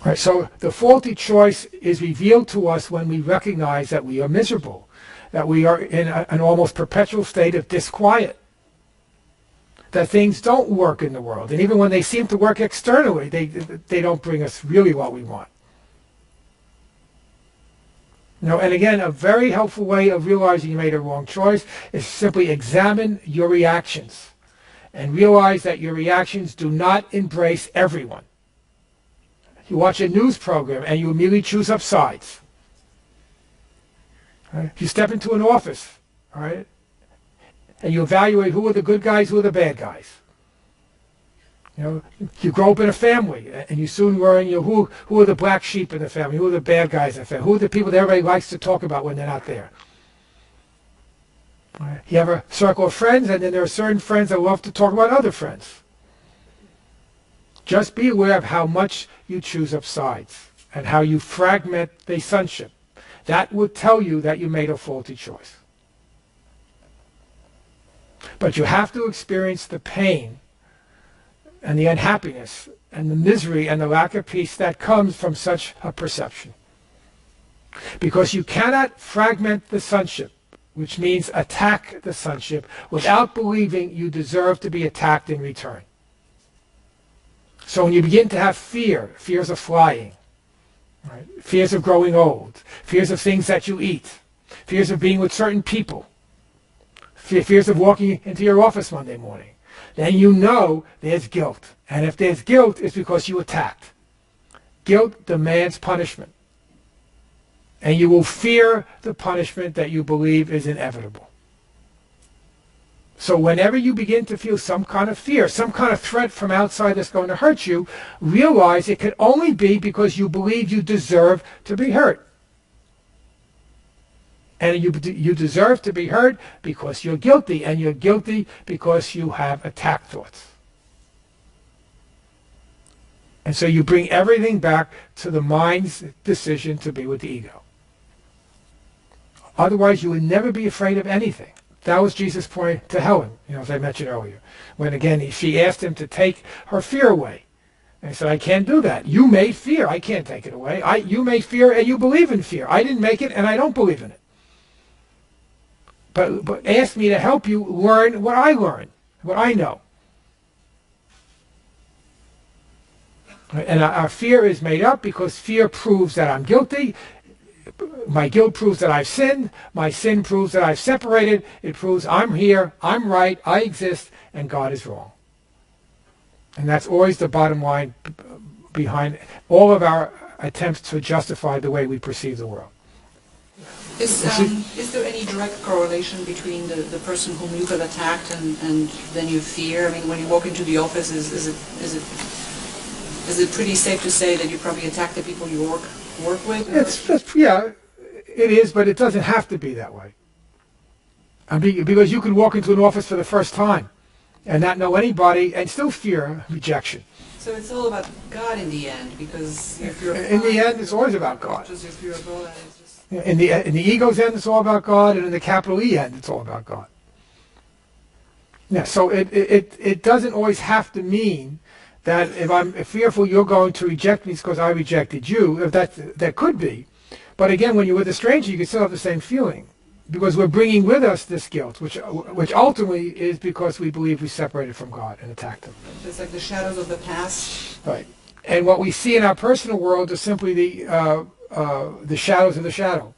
Right, so the faulty choice is revealed to us when we recognize that we are miserable, that we are in an almost perpetual state of disquiet, that things don't work in the world, and even when they seem to work externally, they don't bring us really what we want. And again, a very helpful way of realizing you made a wrong choice is simply examine your reactions and realize that your reactions do not embrace everyone. You watch a news program and you immediately choose up sides. Right? You step into an office, all right, and you evaluate who are the good guys, who are the bad guys. You grow up in a family, and you soon learn, who are the black sheep in the family, who are the bad guys in the family, who are the people that everybody likes to talk about when they're not there. Right? You have a circle of friends, and then there are certain friends that love to talk about other friends. Just be aware of how much you choose up sides and how you fragment the sonship. That would tell you that you made a faulty choice. But you have to experience the pain and the unhappiness and the misery and the lack of peace that comes from such a perception. Because you cannot fragment the sonship, which means attack the sonship, without believing you deserve to be attacked in return. So when you begin to have fears of flying, right? Fears of growing old, fears of things that you eat, fears of being with certain people, fears of walking into your office Monday morning, then you know there's guilt. And if there's guilt, it's because you attacked. Guilt demands punishment. And you will fear the punishment that you believe is inevitable. So whenever you begin to feel some kind of fear, some kind of threat from outside that's going to hurt you, realize it could only be because you believe you deserve to be hurt. And you deserve to be hurt because you're guilty, and you're guilty because you have attack thoughts. And so you bring everything back to the mind's decision to be with the ego. Otherwise, you would never be afraid of anything. That was Jesus' point to Helen, as I mentioned earlier. When, again, she asked him to take her fear away. And he said, I can't do that. You made fear. I can't take it away. You made fear, and you believe in fear. I didn't make it, and I don't believe in it. But ask me to help you learn what I learned, what I know. And our fear is made up because fear proves that I'm guilty. My guilt proves that I've sinned. My sin proves that I've separated. It proves I'm here, I'm right, I exist, and God is wrong. And that's always the bottom line behind all of our attempts to justify the way we perceive the world. Is there any direct correlation between the person whom you got attacked and then you fear? I mean, when you walk into the office, is it pretty safe to say that you probably attack the people you work with? Yeah, it is, but it doesn't have to be that way. Because you could walk into an office for the first time and not know anybody and still fear rejection. So it's all about God in the end, because if you're in the end, it's always about God. Just if you're a God, it's just in the ego's end, it's all about God, and in the capital E end, it's all about God. Yeah. So it doesn't always have to mean that if I'm fearful you're going to reject me, it's because I rejected you. If that could be, but again, when you're with a stranger, you can still have the same feeling, because we're bringing with us this guilt, which ultimately is because we believe we separated from God and attacked Him. It's like the shadows of the past. Right. And what we see in our personal world is simply the shadows of the shadow.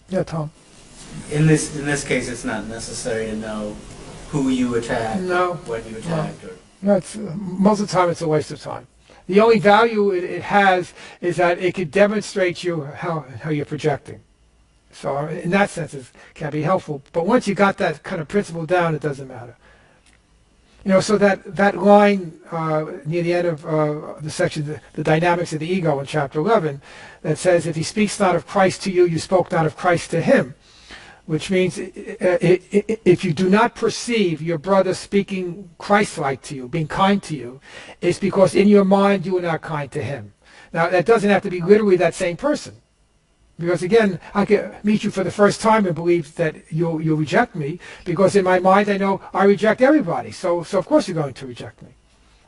Yeah, Tom. In this case, it's not necessary to know who you attacked, when you attacked, No, most of the time it's a waste of time. The only value it has is that it can demonstrate you how you're projecting. So in that sense, it can be helpful. But once you got that kind of principle down, it doesn't matter. So that line near the end of the section, the dynamics of the ego in chapter 11, that says, if he speaks not of Christ to you, you spoke not of Christ to him. Which means if you do not perceive your brother speaking Christ-like to you, being kind to you, it's because in your mind you are not kind to him. Now, that doesn't have to be literally that same person. Because again, I can meet you for the first time and believe that you'll reject me, because in my mind I know I reject everybody. So of course you're going to reject me.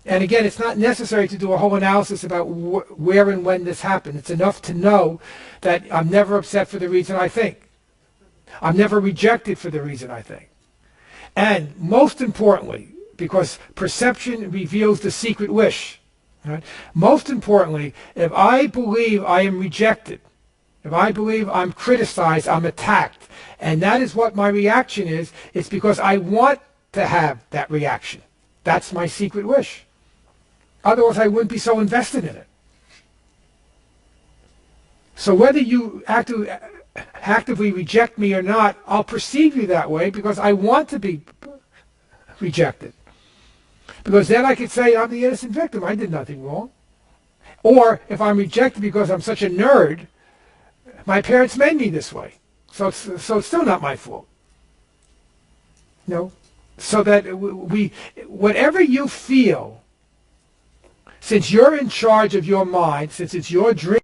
And again, it's not necessary to do a whole analysis about where and when this happened. It's enough to know that I'm never upset for the reason I think. I'm never rejected for the reason I think. And most importantly, because perception reveals the secret wish, right? Most importantly, if I believe I am rejected, if I believe I'm criticized, I'm attacked, and that is what my reaction is, it's because I want to have that reaction. That's my secret wish. Otherwise, I wouldn't be so invested in it. So whether you actively reject me or not, I'll perceive you that way because I want to be rejected. Because then I could say I'm the innocent victim. I did nothing wrong. Or if I'm rejected because I'm such a nerd, my parents made me this way. So it's still not my fault. No. So that whatever you feel, since you're in charge of your mind, since it's your dream,